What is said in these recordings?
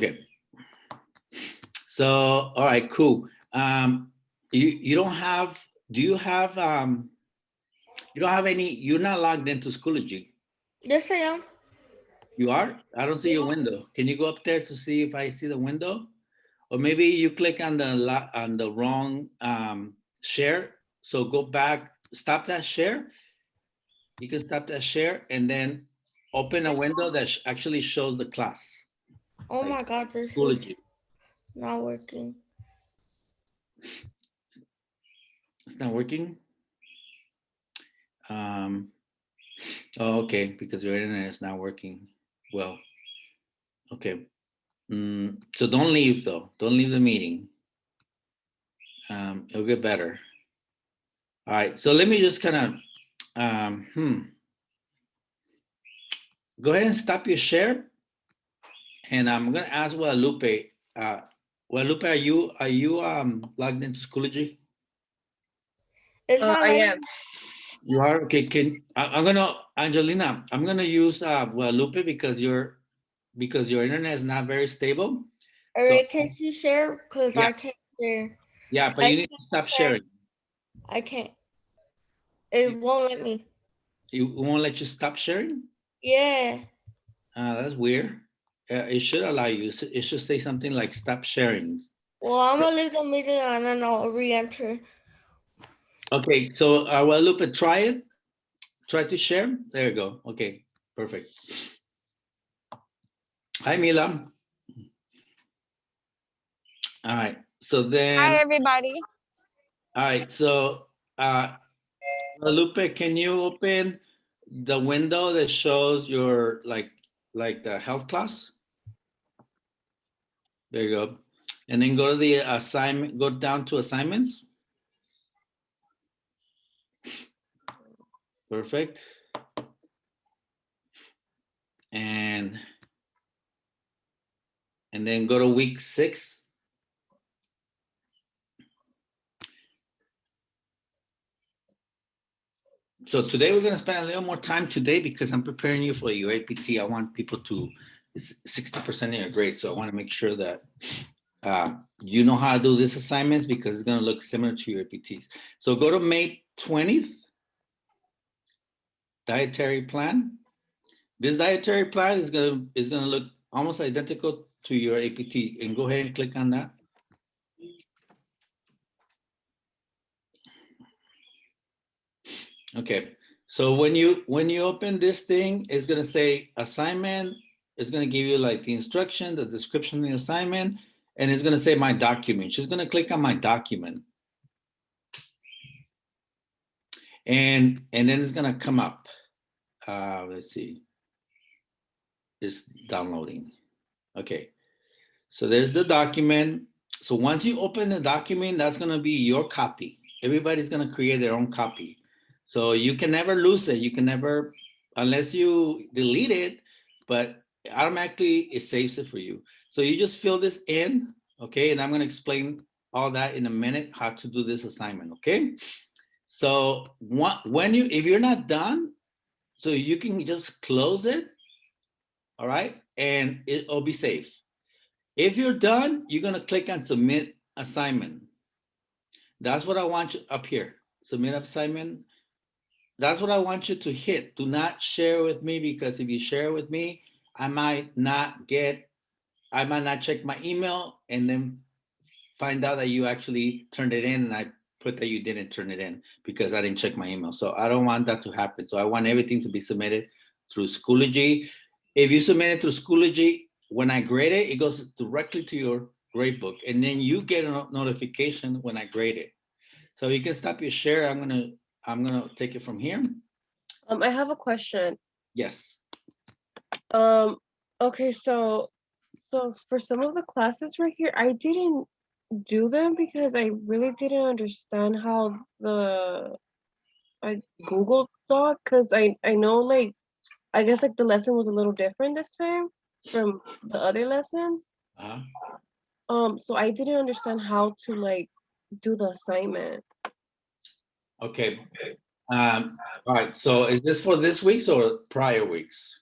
Okay. So, all right, cool. You don't have, do you have, you don't have any, you're not logged into Schoology. Yes, I am. You are? I don't see your window. Can you go up there to see if I see the window? Or maybe you click on the wrong share. So go back, stop that share. You can stop that share and then open a window that actually shows the class. Oh Like my God, this is Schoology. not working. It's not working. Oh, okay, because your internet is not working well. Okay. So don't leave though. Don't leave the meeting. It'll get better. All right. So let me just kind of go ahead and stop your share. And I'm gonna ask Guadalupe. Guadalupe, are you logged into Schoology? It's not I letting am. You are okay. I'm gonna Angelina? I'm gonna use Guadalupe because your internet is not very stable. All So right, can you share? Because yeah, I can't share. yeah, but I you need can't to stop share. sharing. I can't. It won't let me. It won't let you stop sharing. Yeah. That's weird. It should allow you. It should say something like "stop sharing." Well, I'm gonna leave the meeting and then I'll re-enter. Okay, so Guadalupe, try it. Try to share. There you go. Okay, perfect. Hi, Mila. All right. So then, Hi, everybody. all right. So, Guadalupe, can you open the window that shows your like the health class? There you go. And then go to the assignment. Go down to assignments. Perfect. And then go to week 6. So today we're going to spend a little more time today because I'm preparing you for your APT. I want people to, it's 60% of your grade. So I want to make sure that you know how to do these assignments because it's going to look similar to your APTs. So go to May 20th, dietary plan. This dietary plan is going to look almost identical to your APT, and go ahead and click on that. Okay, so when you open this thing, it's gonna say assignment. It's gonna give you like the instruction, the description of the assignment, and it's gonna say my document. She's gonna click on my document, and then it's gonna come up. Let's see, it's downloading. Okay, so there's the document. So once you open the document, that's gonna be your copy. Everybody's gonna create their own copy. So you can never lose it. You can never, unless you delete it, but automatically it saves it for you. So you just fill this in, okay? And I'm gonna explain all that in a minute, how to do this assignment, okay? So if you're not done, so you can just close it, all right? And it'll be safe. If you're done, you're gonna click on submit assignment. That's what I want you up here, submit assignment. That's what I want you to hit. Do not share with me because if you share with me, I might not check my email and then find out that you actually turned it in and I put that you didn't turn it in because I didn't check my email. So I don't want that to happen. So I want everything to be submitted through Schoology. If you submit it through Schoology, when I grade it, it goes directly to your grade book and then you get a notification when I grade it. So you can stop your share. I'm gonna take it from here. I have a question. Yes. Okay, so for some of the classes right here, I didn't do them because I really didn't understand how I Google Doc because I know like I guess like the lesson was a little different this time from the other lessons. Uh-huh. So I didn't understand how to like do the assignment. Okay. All right. So is this for this week's or prior weeks?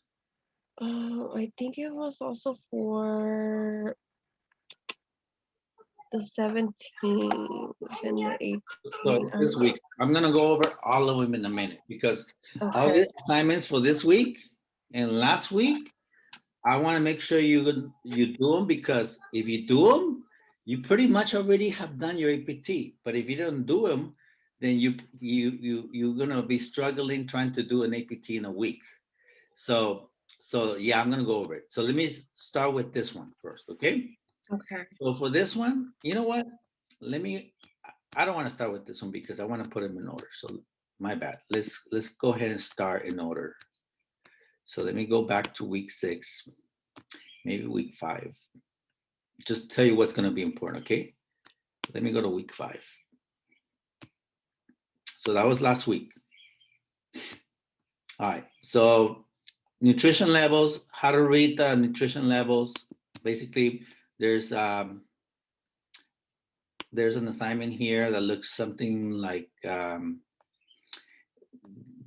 I think it was also for the 17th and the 18th. So this week, I'm gonna go over all of them in a minute because all Okay. the assignments for this week and last week, I want to make sure you do them because if you do them, you pretty much already have done your APT. But if you don't do them, then you're gonna be struggling trying to do an APT in a week. So yeah, I'm gonna go over it. So let me start with this one first, okay? Okay. So for this one, you know what? I don't want to start with this one because I want to put them in order. So my bad. Let's go ahead and start in order. So let me go back to week 6, maybe week 5. Just to tell you what's going to be important, okay? Let me go to week 5. So that was last week. All right. So nutrition levels, how to read the nutrition levels. Basically, there's an assignment here that looks something like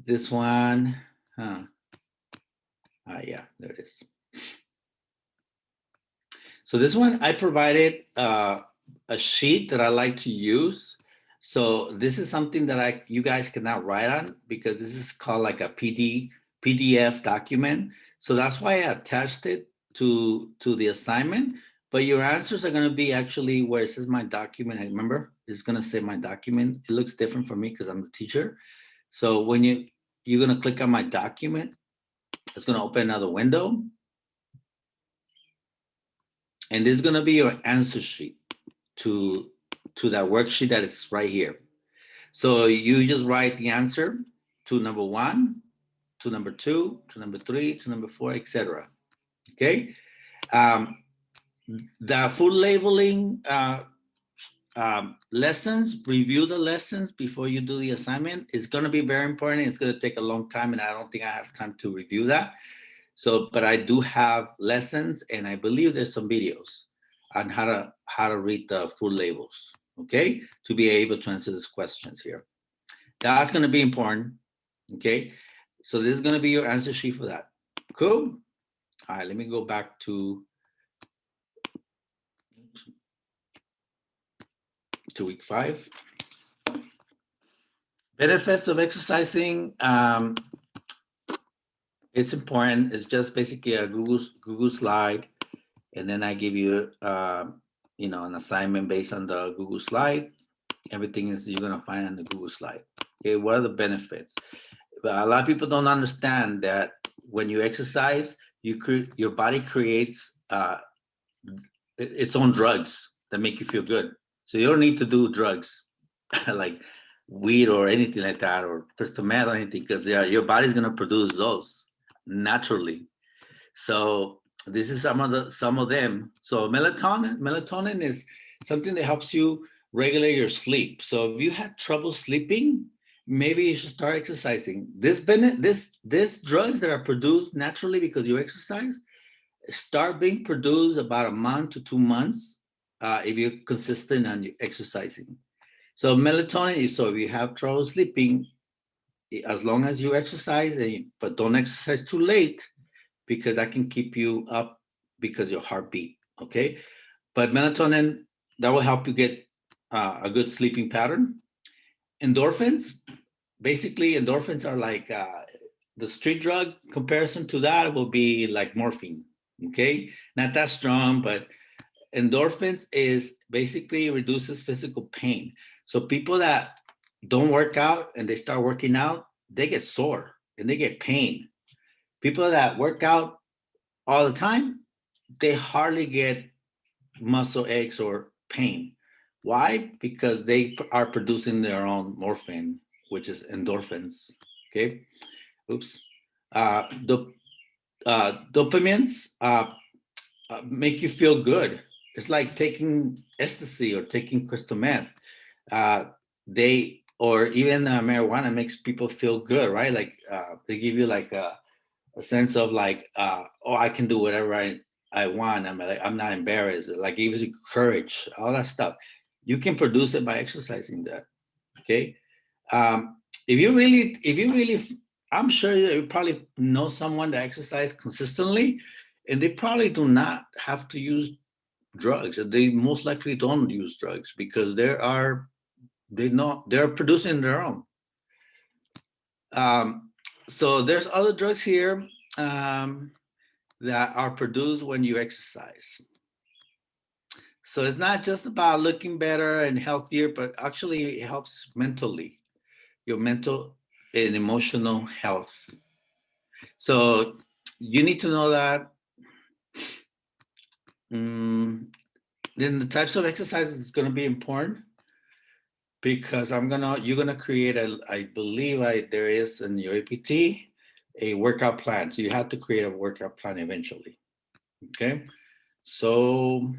this one. Yeah, there it is. So this one, I provided a sheet that I like to use. So this is something that you guys cannot write on because this is called like a PDF document. So that's why I attached it to the assignment. But your answers are going to be actually where it says my document. I remember it's going to say my document. It looks different for me because I'm the teacher. So when you're going to click on my document, it's going to open another window. And this is going to be your answer sheet to that worksheet that is right here. So you just write the answer to number 1, to number 2, to number 3, to number 4, etc. Okay. The food labeling lessons, review the lessons before you do the assignment. It's going to be very important. It's going to take a long time, and I don't think I have time to review that. So, but I do have lessons, and I believe there's some videos on how to read the food labels, okay, to be able to answer these questions here. That's going to be important, okay? So this is going to be your answer sheet for that. Cool. All right, let me go back to week 5. Benefits of exercising. It's important. It's just basically a Google slide, and then I give you an assignment based on the Google slide. Everything is you're gonna find on the Google slide. Okay, what are the benefits? But a lot of people don't understand that when you exercise, your body creates its own drugs that make you feel good. So you don't need to do drugs like weed or anything like that, or crystal meth or anything, because your body's gonna produce those naturally. So this is some of them. So melatonin is something that helps you regulate your sleep. So if you had trouble sleeping, maybe you should start exercising. This drugs that are produced naturally because you exercise start being produced about a month to 2 months if you're consistent on your exercising. So melatonin, so if you have trouble sleeping, as long as you exercise, but don't exercise too late, because that can keep you up because your heartbeat, okay? But melatonin, that will help you get a good sleeping pattern. Endorphins, basically endorphins are like the street drug comparison to that will be like morphine, okay? Not that strong, but endorphins is basically reduces physical pain. So people that don't work out and they start working out, they get sore and they get pain. People that work out all the time, they hardly get muscle aches or pain. Why? Because they are producing their own morphine, which is endorphins. Okay. Oops. Dopamines make you feel good. It's like taking ecstasy or taking crystal meth. Or even marijuana makes people feel good, right? Like they give you like a sense of like, oh, I can do whatever I want. I'm not embarrassed. Like it gives you courage, all that stuff. You can produce it by exercising that. Okay. If you really, I'm sure you probably know someone that exercises consistently, and they probably do not have to use drugs. They most likely don't use drugs because they're producing their own. So there's other drugs here that are produced when you exercise. So it's not just about looking better and healthier, but actually it helps mentally, your mental and emotional health. So you need to know that. Then the types of exercises is going to be important because you're gonna create I believe there is in your APT a workout plan. So you have to create a workout plan eventually. Okay, so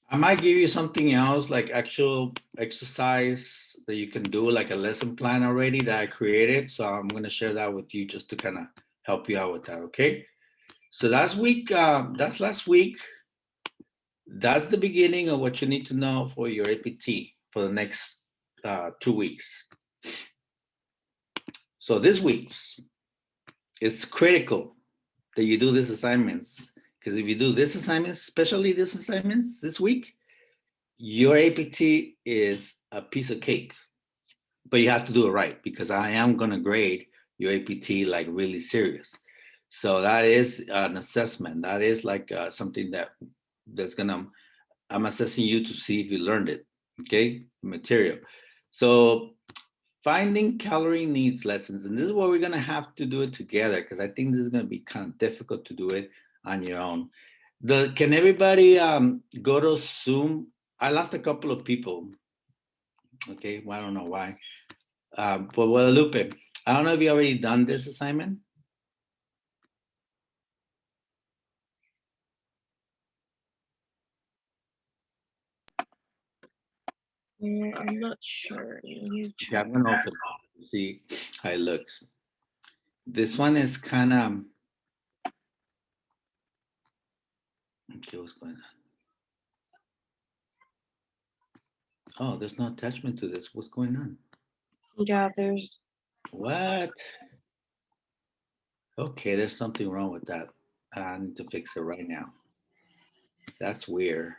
I might give you something else like actual exercise that you can do, like a lesson plan already that I created. So I'm gonna share that with you just to kind of help you out with that. Okay, so that's last week. That's the beginning of what you need to know for your APT for the next 2 weeks. So this week's, it's critical that you do these assignments because if you do this assignments, especially this assignments this week, your APT is a piece of cake. But you have to do it right because I am going to grade your APT like really serious. So that is an assessment. That is like something that's gonna, I'm assessing you to see if you learned it. Okay, material. So finding calorie needs lessons, and this is where we're gonna have to do it together because I think this is gonna be kind of difficult to do it on your own. Can everybody go to Zoom? I lost a couple of people. Okay, well, I don't know why. But Guadalupe, I don't know if you already done this assignment. I'm not sure. Let me Okay, check. I'm gonna open it to see how it looks. This one is kind of, okay, what's going on? Oh, there's no attachment to this. What's going on? Yeah, there's. What? Okay, there's something wrong with that. I need to fix it right now. That's weird.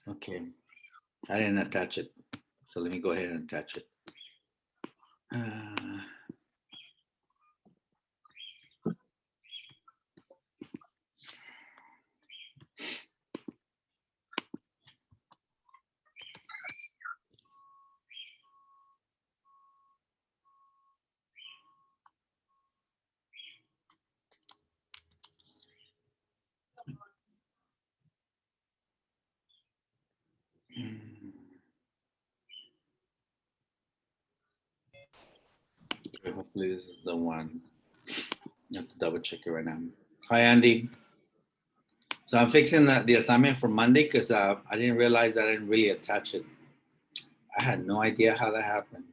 Okay, I didn't attach it. So let me go ahead and attach it. Okay, hopefully this is the one. I have to double check it right now. Hi, Andy. So I'm fixing the assignment for Monday because I didn't realize I didn't really attach it. I had no idea how that happened.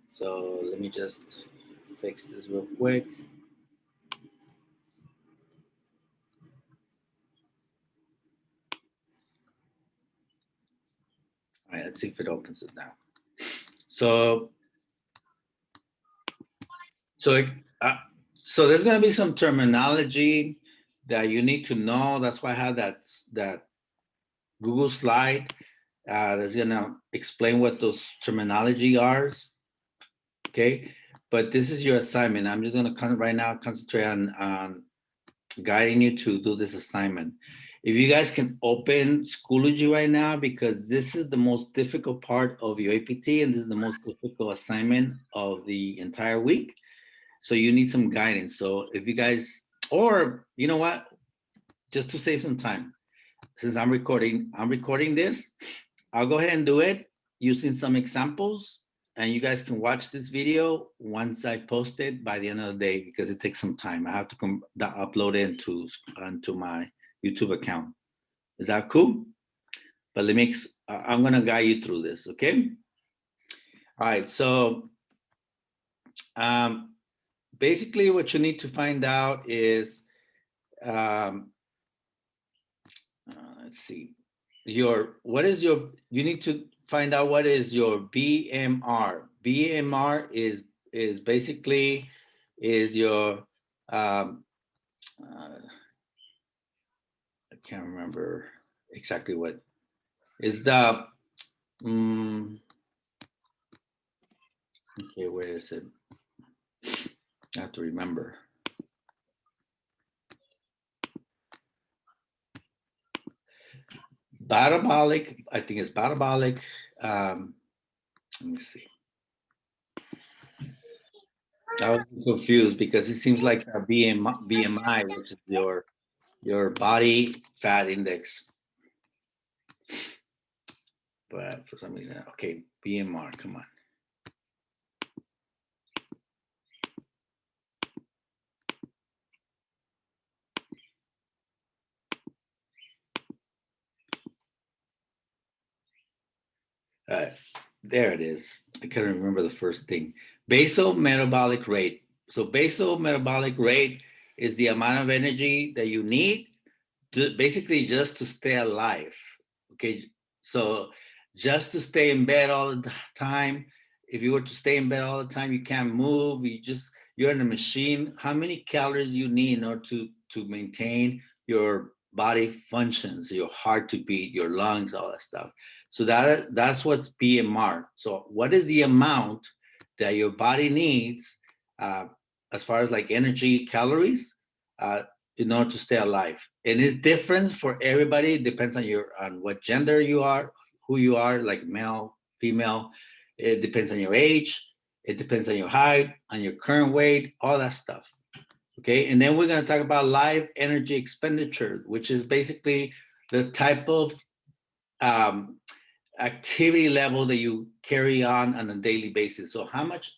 So let me just fix this real quick. All right, let's see if it opens it now. So there's going to be some terminology that you need to know. That's why I have that Google slide that's going to explain what those terminology are. Okay, but this is your assignment. I'm just going to right now concentrate on guiding you to do this assignment. If you guys can open Schoology right now, because this is the most difficult part of your APT and this is the most difficult assignment of the entire week. So you need some guidance. So if you guys, or you know what, just to save some time, since I'm recording this, I'll go ahead and do it using some examples and you guys can watch this video once I post it by the end of the day because it takes some time. I have to upload it onto my YouTube account. Is that cool? But I'm gonna guide you through this, okay? All right, so basically what you need to find out is, let's see. what is your, you need to find out what is your BMR. BMR is basically is your, I can't remember exactly what is the, okay, where is it? I have to remember. Parabolic, I think it's parabolic. Let me see. I was confused because it seems like a BMI, which is your body fat index. But for some reason, okay, BMR, come on. There it is. I can't remember the first thing. Basal metabolic rate. So basal metabolic rate is the amount of energy that you need to basically just to stay alive. Okay, so just to stay in bed all the time. If you were to stay in bed all the time, you can't move. You're in a machine. How many calories you need in order to maintain your body functions, your heart to beat, your lungs, all that stuff. So that's what's BMR. So what is the amount that your body needs as far as like energy, calories, in order to stay alive? And it's different for everybody. It depends on what gender you are, who you are, like male, female. It depends on your age. It depends on your height, on your current weight, all that stuff. Okay, and then we're going to talk about live energy expenditure, which is basically the type of activity level that you carry on a daily basis. So how much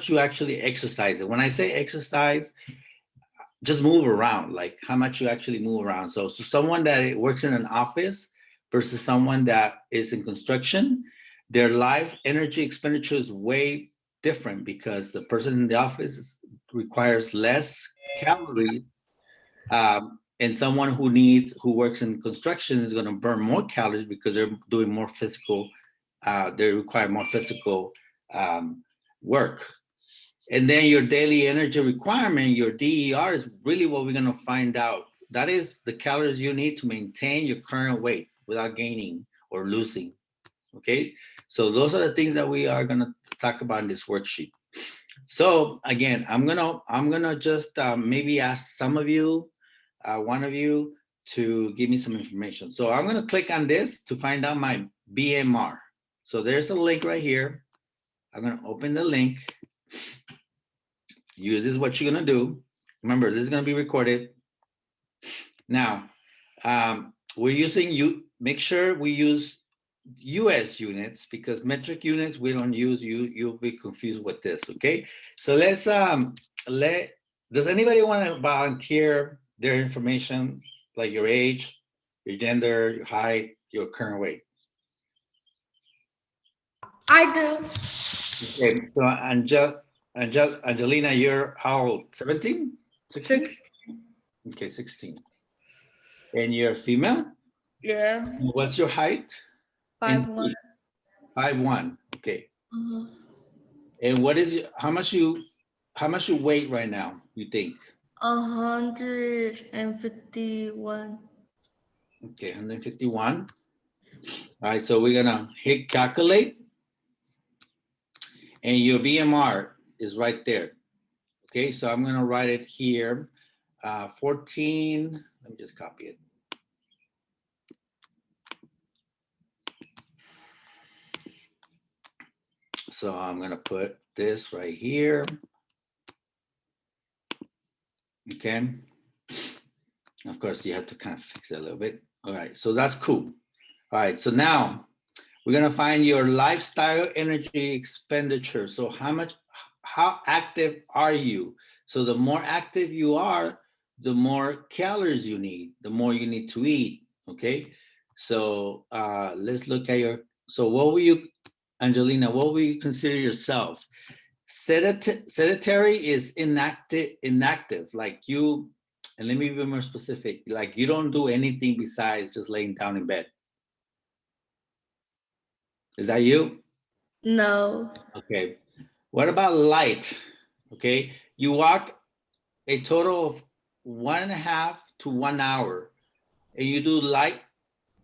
you actually exercise. And when I say exercise, just move around, like how much you actually move around. So someone that works in an office versus someone that is in construction, their live energy expenditure is way different because the person in the office requires less calories, and someone who works in construction is going to burn more calories because they're doing more physical, they require more physical work. And then your daily energy requirement, your DER, is really what we're going to find out. That is the calories you need to maintain your current weight without gaining or losing. Okay, so those are the things that we are going to talk about in this worksheet. So again, I'm gonna just maybe ask some of you, one of you, to give me some information. So I'm gonna click on this to find out my BMR. So there's a link right here. I'm gonna open the link. This is what you're gonna do. Remember, this is gonna be recorded. Now, we're using make sure we use US units, because metric units we don't use. You'll be confused with this, okay? So let's does anybody want to volunteer their information, like your age, your gender, your height, your current weight? I do. Okay, so Angelina, you're how old? 17? 16? Okay, 16. And you're female? Yeah. What's your height? 5'1". 5'1". Okay. Uh-huh. And how much you weight right now, you think? 151. Okay, 151. All right, so we're gonna hit calculate, and your BMR is right there. Okay, so I'm gonna write it here. 14, let me just copy it. So I'm gonna put this right here. Okay. Of course, you have to kind of fix it a little bit. All right, so that's cool. All right, so now we're gonna find your lifestyle energy expenditure. So how active are you? So the more active you are, the more calories you need, the more you need to eat, okay? So let's look at so what will you, Angelina, what will you consider yourself? Sedentary is inactive, like you, and let me be more specific, like you don't do anything besides just laying down in bed. Is that you? No. Okay. What about light? Okay. You walk a total of 1.5 to 1 hour, and you do light,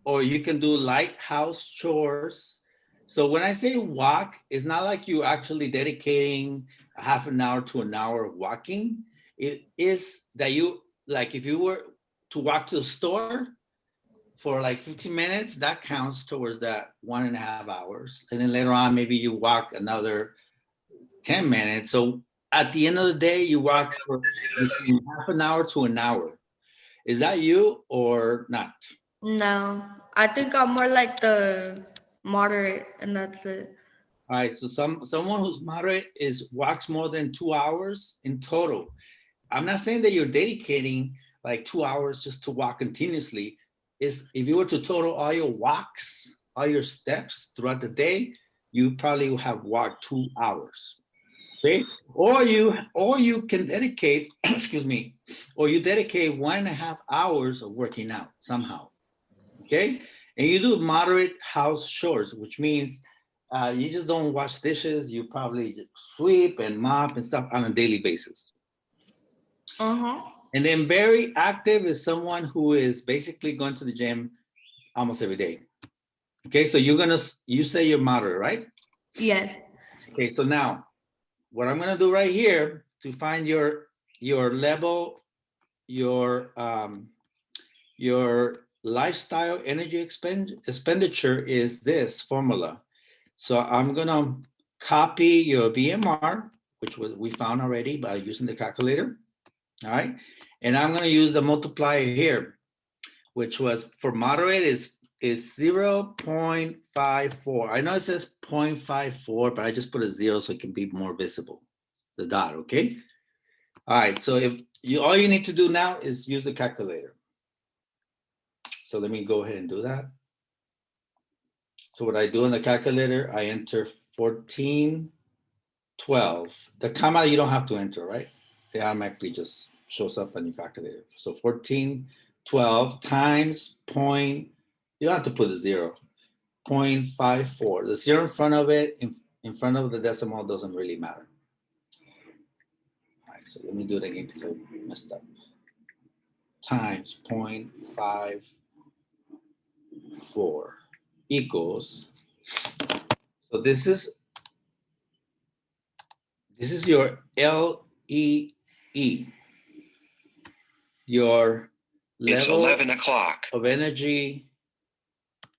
or you can do light house chores. So when I say walk, it's not like you actually dedicating a half an hour to an hour of walking. It is that you, like if you were to walk to the store for like 15 minutes, that counts towards that 1.5 hours. And then later on, maybe you walk another 10 minutes. So at the end of the day, you walk for between half an hour to an hour. Is that you or not? No. I think I'm more like the moderate, and that's it. All right, so someone who's moderate is walks more than 2 hours in total. I'm not saying that you're dedicating like 2 hours just to walk continuously. Is if you were to total all your walks, all your steps throughout the day, you probably will have walked 2 hours. Okay, or you can dedicate, excuse me, or you dedicate 1.5 hours of working out somehow. Okay, and you do moderate house chores, which means you just don't wash dishes. You probably sweep and mop and stuff on a daily basis. Uh-huh. And then very active is someone who is basically going to the gym almost every day. Okay, so you say you're moderate, right? Yes. Okay, so now what I'm gonna do right here to find your level, your lifestyle energy expenditure is this formula. So I'm gonna copy your BMR, which we found already by using the calculator. All right, and I'm gonna use the multiplier here, which was for moderate is 0.54. I know it says 0.54, but I just put a 0 so it can be more visible, the dot, okay? All right, so if you all you need to do now is use the calculator. So let me go ahead and do that. So what I do in the calculator, I enter 1412. The comma you don't have to enter, right? It automatically just shows up on your calculator. So 1412 times point, you don't have to put a 0, 0.54. The 0 in front of it, in front of the decimal doesn't really matter. All right, so let me do it again because I messed up. Times 0.54 equals, so this is your LEE, your It's level 11 o'clock. of energy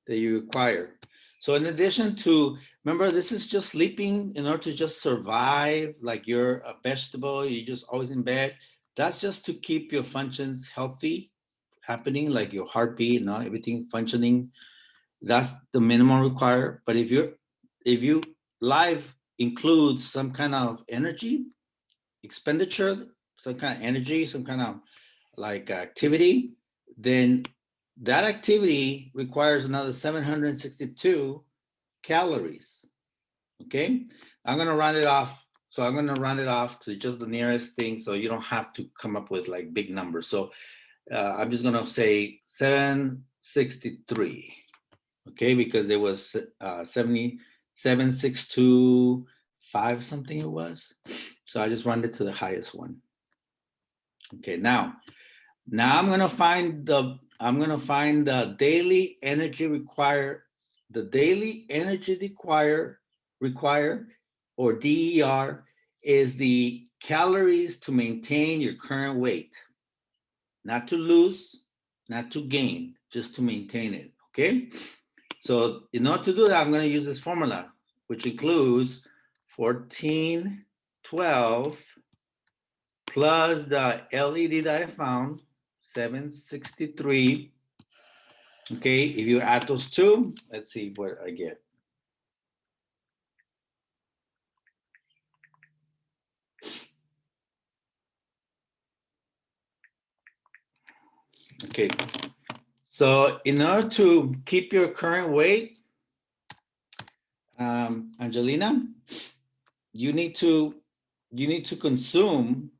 that you require. So in addition to, remember, this is just sleeping in order to just survive, like you're a vegetable, you're just always in bed. That's just to keep your functions healthy, happening, like your heartbeat and everything functioning. That's the minimum required. But if you life includes some kind of energy expenditure, some kind of energy, some kind of like activity, then that activity requires another 762 calories. Okay, I'm gonna round it off. So I'm gonna round it off to just the nearest thing, so you don't have to come up with like big numbers. So I'm just gonna say 763. Okay, because it was 77625 something it was. So I just rounded to the highest one. Okay, now I'm gonna find the daily energy require, the daily energy require or DER is the calories to maintain your current weight, not to lose, not to gain, just to maintain it. Okay, so in order to do that, I'm going to use this formula, which includes 1412 plus the LED that I found, 763. Okay, if you add those two, let's see what I get. Okay, so in order to keep your current weight, Angelina, you need to consume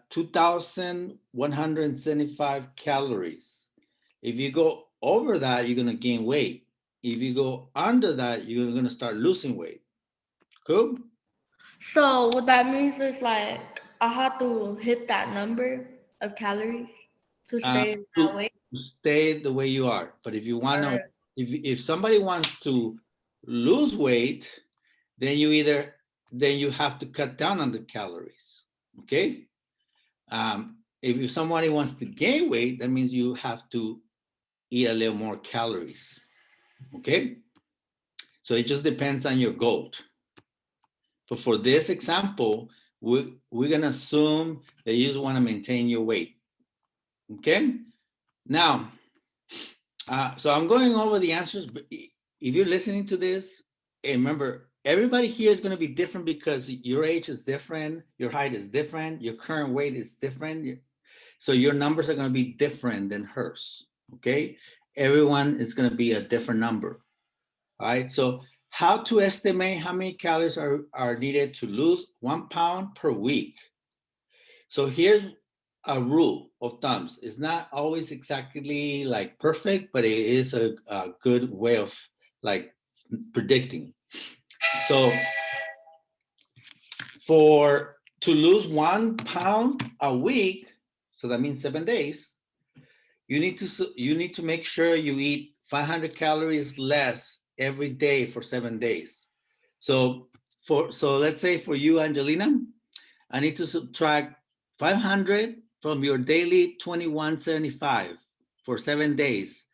2,175 calories. If you go over that, you're gonna gain weight. if you go under that, you're gonna start losing weight. Cool? So what that means is like I have to hit that number of calories to stay that To way. stay the way you are. But if you want to, Or if somebody wants to lose weight, then you have to cut down on the calories. Okay. If somebody wants to gain weight, that means you have to eat a little more calories. Okay. So it just depends on your goal. But for this example, we're gonna assume that you just want to maintain your weight. Okay. Now, so I'm going over the answers, but if you're listening to this, remember, everybody here is going to be different because your age is different, your height is different, your current weight is different. So your numbers are going to be different than hers, okay? Everyone is going to be a different number, all right? So how to estimate how many calories are needed to lose 1 pound per week? So here's a rule of thumbs. It's not always exactly like perfect, but it is a good way of like predicting. So to lose 1 pound a week, so that means 7 days, you need to make sure you eat 500 calories less every day for 7 days. So let's say for you, Angelina, I need to subtract 500 from your daily 2175 for 7 days.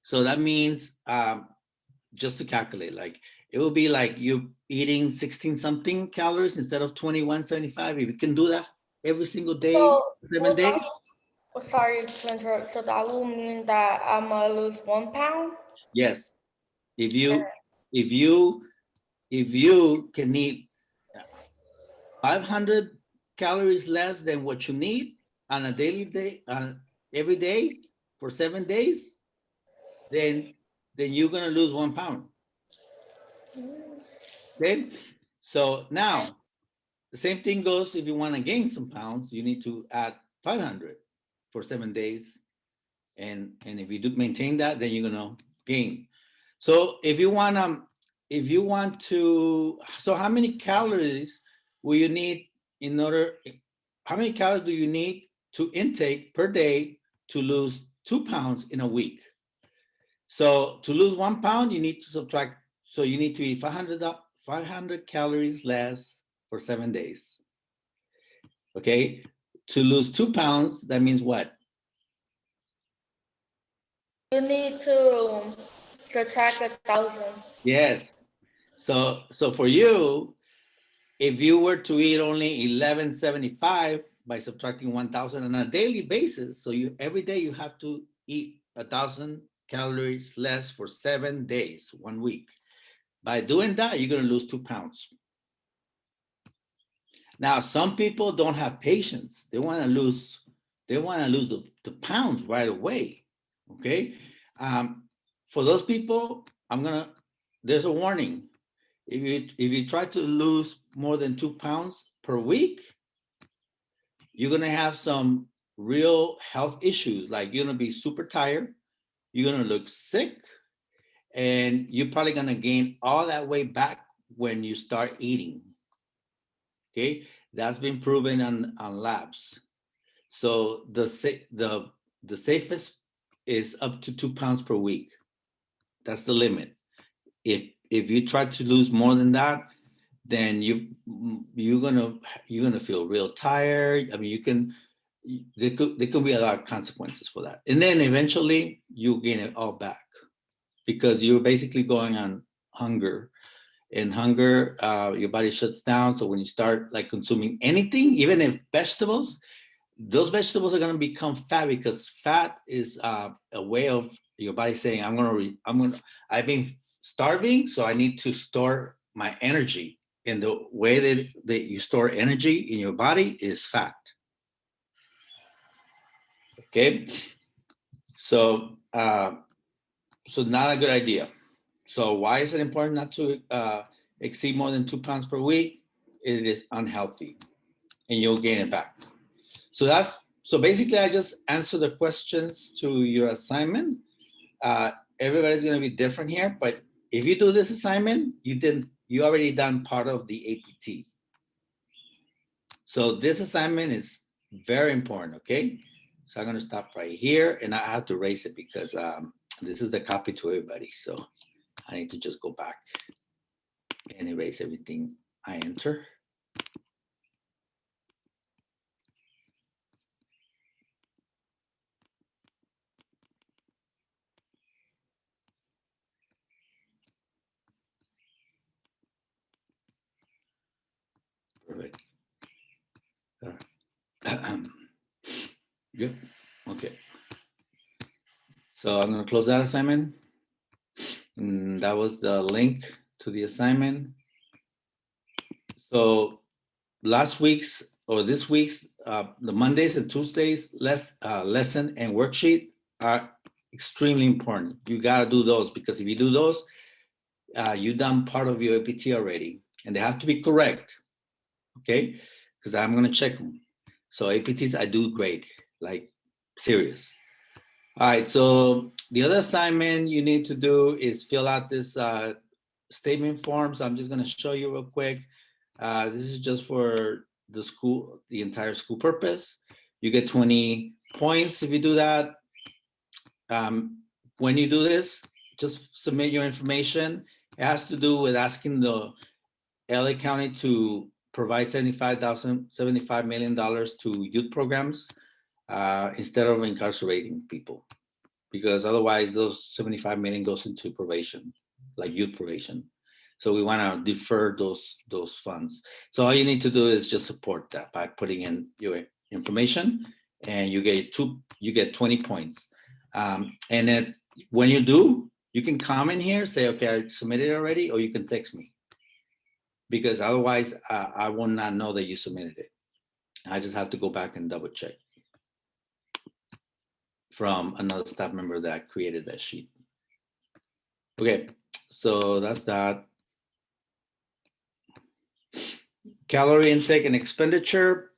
So that means, just to calculate, like it will be like you eating 16 something calories instead of 2175. If you can do that every single day, so 7 what days. sorry to interrupt. So that will mean that I'm gonna lose 1 pound. Yes. If you, if you, if you can eat 500 calories less than what you need on a daily day, every day for 7 days, then you're gonna lose 1 pound. Okay, so now the same thing goes if you want to gain some pounds, you need to add 500 for 7 days, and if you do maintain that, then you're gonna gain. So if you want to, so how many calories will you need in order? How many calories do you need to intake per day to lose 2 pounds in a week? So to lose 1 pound, you need to subtract. So you need to eat 500 calories less for 7 days. Okay. To lose 2 pounds, that means what? You need to subtract 1,000. Yes. So for you, if you were to eat only 1175 by subtracting 1,000 on a daily basis, so every day you have to eat 1,000 calories less for 7 days, 1 week. By doing that, you're going to lose 2 pounds. Now, some people don't have patience. They want to lose the pounds right away. Okay. For those people, there's a warning. If you try to lose more than 2 pounds per week, you're gonna have some real health issues. Like you're gonna be super tired, you're gonna look sick, and you're probably gonna gain all that weight back when you start eating. Okay, that's been proven on labs. So the safest is up to 2 pounds per week. That's the limit. If you try to lose more than that, then you're gonna feel real tired. I mean, there could be a lot of consequences for that, and then eventually you gain it all back because you're basically going on hunger. And hunger, your body shuts down. So when you start like consuming anything, even if vegetables, those vegetables are going to become fat because fat is a way of your body saying, I've been starving, so I need to store my energy. And the way that you store energy in your body is fat. Okay. So, not a good idea. So why is it important not to exceed more than 2 pounds per week? It is unhealthy and you'll gain it back. So basically I just answer the questions to your assignment. everybody's going to be different here, but if you do this assignment, you already done part of the APT. So this assignment is very important, okay? So I'm going to stop right here, and I have to erase it because this is the copy to everybody. So I need to just go back and erase everything I enter. Perfect. Good. Okay. So I'm going to close that assignment. And that was the link to the assignment. So last week's or this week's, the Mondays and Tuesdays lesson and worksheet are extremely important. You got to do those because if you do those, you've done part of your APT already, and they have to be correct. Okay, because I'm going to check them. So APTs, I do great, like serious. All right, so the other assignment you need to do is fill out this statement forms. I'm just going to show you real quick. This is just for the school, the entire school purpose. You get 20 points if you do that. When you do this, just submit your information. It has to do with asking the LA County to provide $75 million to youth programs instead of incarcerating people, because otherwise those 75 million goes into probation, like youth probation. So we want to defer those funds. So all you need to do is just support that by putting in your information, and you get 20 points. And then when you do, you can comment here, say, okay, I submitted already, or you can text me, because otherwise I will not know that you submitted it. I just have to go back and double check from another staff member that created that sheet. Okay, so that's that. Calorie intake and expenditure.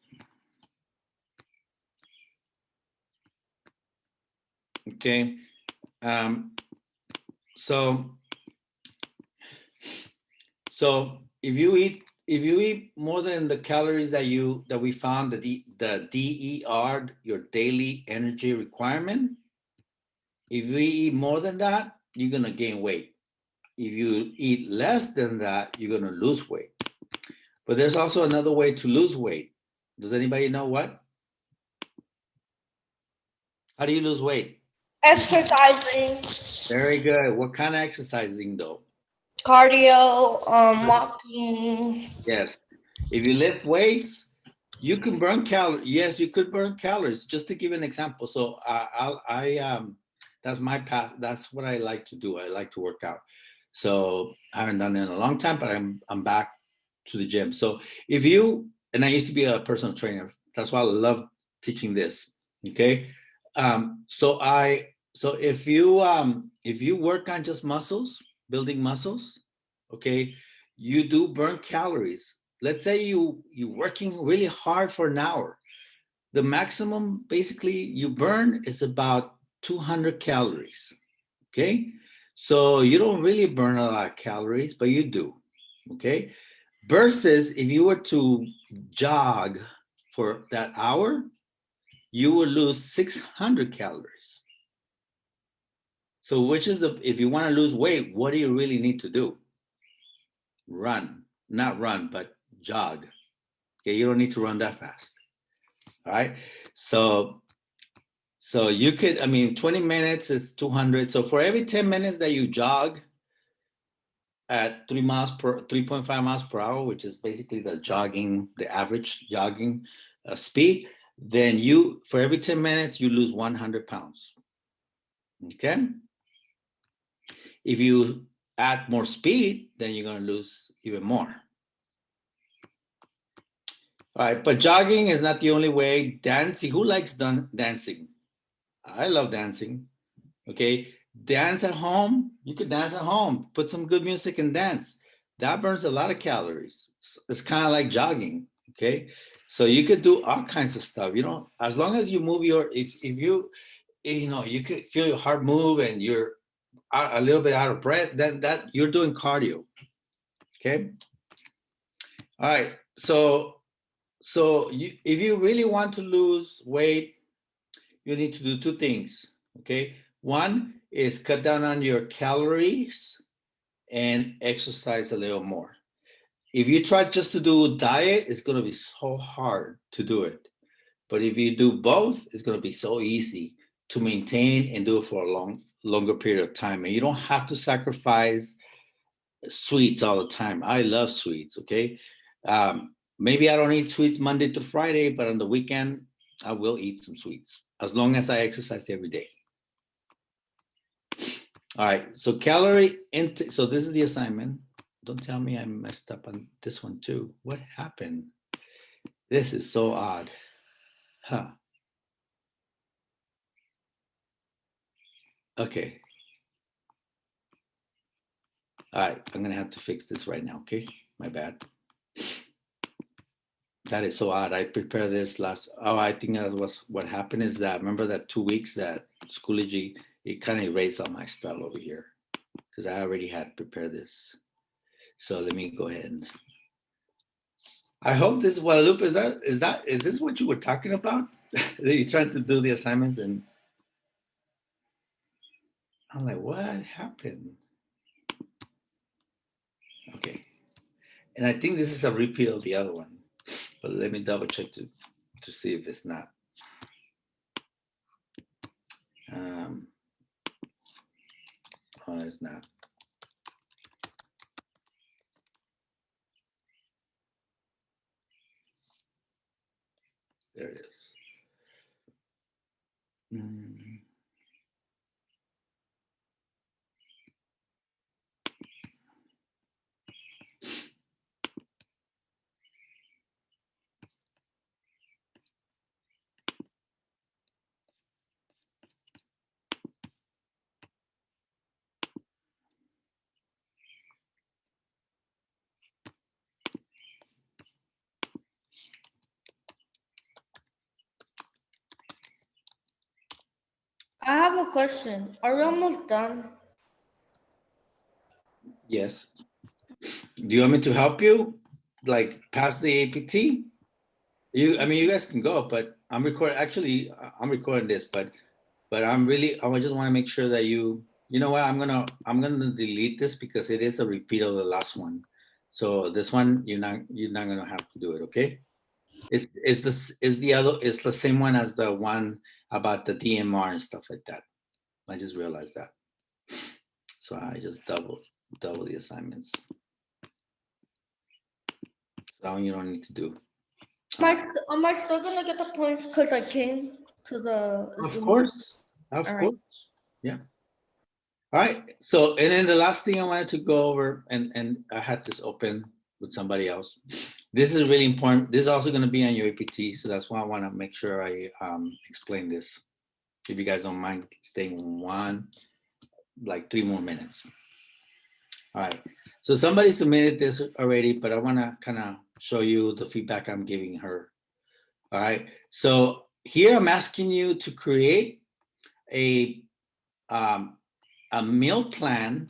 Okay, so if you eat more than the calories that we found, the DER, your daily energy requirement, if you eat more than that, you're gonna gain weight. If you eat less than that, you're gonna lose weight. But there's also another way to lose weight. Does anybody know what? How do you lose weight? Exercising, Very good. What kind of exercising though? cardio, walking. Yes. If you lift weights, you can burn calories. Yes, you could burn calories. Just to give an example. So that's my path. That's what I like to do. I like to work out. So I haven't done it in a long time, but I'm back to the gym. So if you, and I used to be a personal trainer. That's why I love teaching this. Okay. So if you work on just muscles, building muscles, okay, you do burn calories. Let's say you're working really hard for an hour. The maximum basically you burn is about 200 calories. Okay, so you don't really burn a lot of calories, but you do. Okay, versus if you were to jog for that hour, you will lose 600 calories. So which is if you want to lose weight, what do you really need to do? Run, not run, but jog. Okay, you don't need to run that fast. All right. So you could, 20 minutes is 200. So for every 10 minutes that you jog at 3.5 miles per hour, which is basically the average jogging speed, then for every 10 minutes, you lose 100 pounds. Okay. If you add more speed, then you're going to lose even more. All right, but jogging is not the only way. Dancing, who likes dancing? I love dancing. Okay, dance at home. You could dance at home. Put some good music and dance. That burns a lot of calories. It's kind of like jogging. Okay, so you could do all kinds of stuff. As long as you move if you could feel your heart move and you're a little bit out of breath, then that you're doing cardio. Okay. All right. So if you really want to lose weight, you need to do two things. Okay. One is cut down on your calories and exercise a little more. If you try just to do diet, it's going to be so hard to do it. But if you do both, it's going to be so easy to maintain and do it for a longer period of time. And you don't have to sacrifice sweets all the time. I love sweets. Okay. Maybe I don't eat sweets Monday to Friday, but on the weekend, I will eat some sweets as long as I exercise every day. All right. So calorie intake. So this is the assignment. Don't tell me I messed up on this one too. What happened? This is so odd. Huh. Okay. All right. I'm going to have to fix this right now. Okay. My bad. That is so odd. I prepared this I think that was what happened is that, remember that 2 weeks that Schoology, it kind of erased all my stuff over here because I already had prepared this. So let me go ahead and, I hope this is Guadalupe, is this what you were talking about? That you're trying to do the assignments and I'm like, what happened? Okay. And I think this is a repeat of the other one, but let me double check to see if it's not. Oh, it's not. There it is. I have a question. Are we almost done? Yes. Do you want me to help you? Like pass the APT? I mean, you guys can go, but I'm recording. Actually, I'm recording this, but I just want to make sure that you know what? I'm gonna delete this because it is a repeat of the last one. So this one you're not gonna have to do it. Okay? It's the same one as the one about the DMR and stuff like that. I just realized that. So I just double the assignments. That one you don't need to do. Am I still gonna get the points because I came to the? Of course. All right. Yeah. All right. So, and then the last thing I wanted to go over, and I had this open with somebody else. This is really important. This is also going to be on your APT. So that's why I want to make sure I explain this. If you guys don't mind staying like 3 more minutes. All right. So somebody submitted this already, but I want to kind of show you the feedback I'm giving her. All right. So here I'm asking you to create a meal plan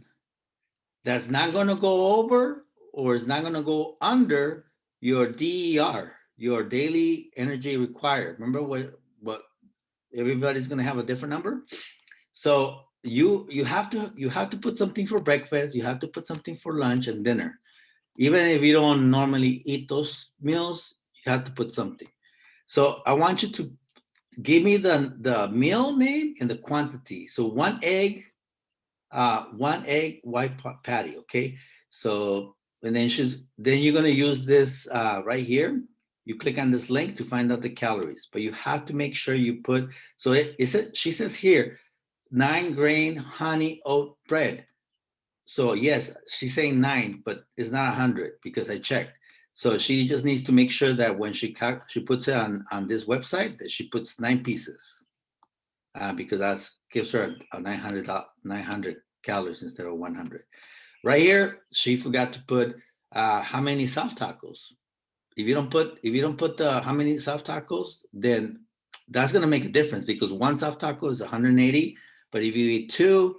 that's not going to go over or is not going to go under your DER, your daily energy required. Remember what everybody's going to have a different number. So you have to put something for breakfast. You have to put something for lunch and dinner. Even if you don't normally eat those meals, you have to put something. So I want you to give me the meal name and the quantity. So one egg, white patty. Okay. So, and then you're going to use this right here. You click on this link to find out the calories, but you have to make sure you put, so she says here, 9 grain honey oat bread. So yes, she's saying 9, but it's not 100 because I checked. So she just needs to make sure that when she puts it on this website that she puts 9 pieces because that gives her a 900 calories instead of 100. Right here, she forgot to put how many soft tacos. If you don't put the how many soft tacos, then that's gonna make a difference because one soft taco is 180. But if you eat 2,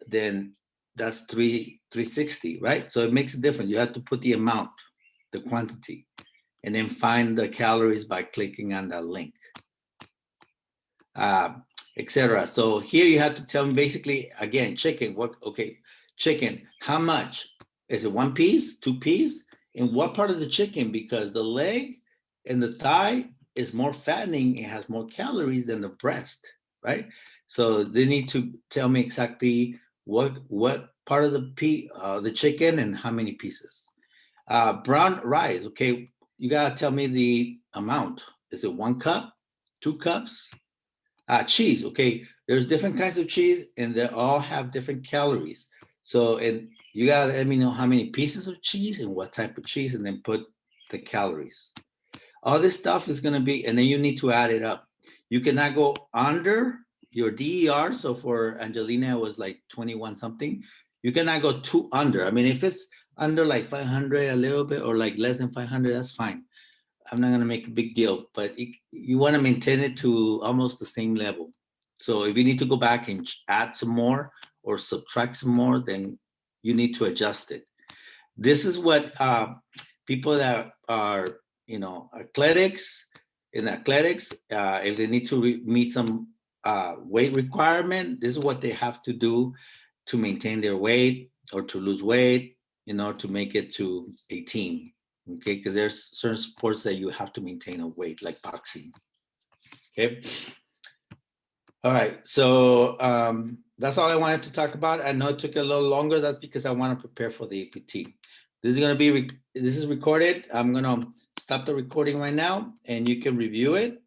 then that's 360, right? So it makes a difference. You have to put the amount, the quantity, and then find the calories by clicking on that link, etc. So here you have to tell me basically, again, chicken, chicken, how much? Is it 1 piece, 2 piece? In what part of the chicken? Because the leg and the thigh is more fattening, it has more calories than the breast, right? So they need to tell me exactly what part of the chicken and how many pieces. Brown rice, okay, you gotta tell me the amount. Is it 1 cup, 2 cups? Cheese, okay, there's different kinds of cheese and they all have different calories. So, and you gotta let me know how many pieces of cheese and what type of cheese, and then put the calories. All this stuff is gonna be, and then you need to add it up. You cannot go under your DER. So for Angelina, it was like 21 something. You cannot go too under. I mean, if it's under like 500 a little bit or like less than 500, that's fine. I'm not gonna make a big deal, but you wanna maintain it to almost the same level. So if you need to go back and add some more or subtract some more, then you need to adjust it. This is what people that are, athletics, if they need to meet some weight requirement, this is what they have to do to maintain their weight or to lose weight, to make it to a team. Okay, because there's certain sports that you have to maintain a weight, like boxing. Okay. All right, so that's all I wanted to talk about. I know it took a little longer. That's because I want to prepare for the APT. This is recorded. I'm gonna stop the recording right now, and you can review it.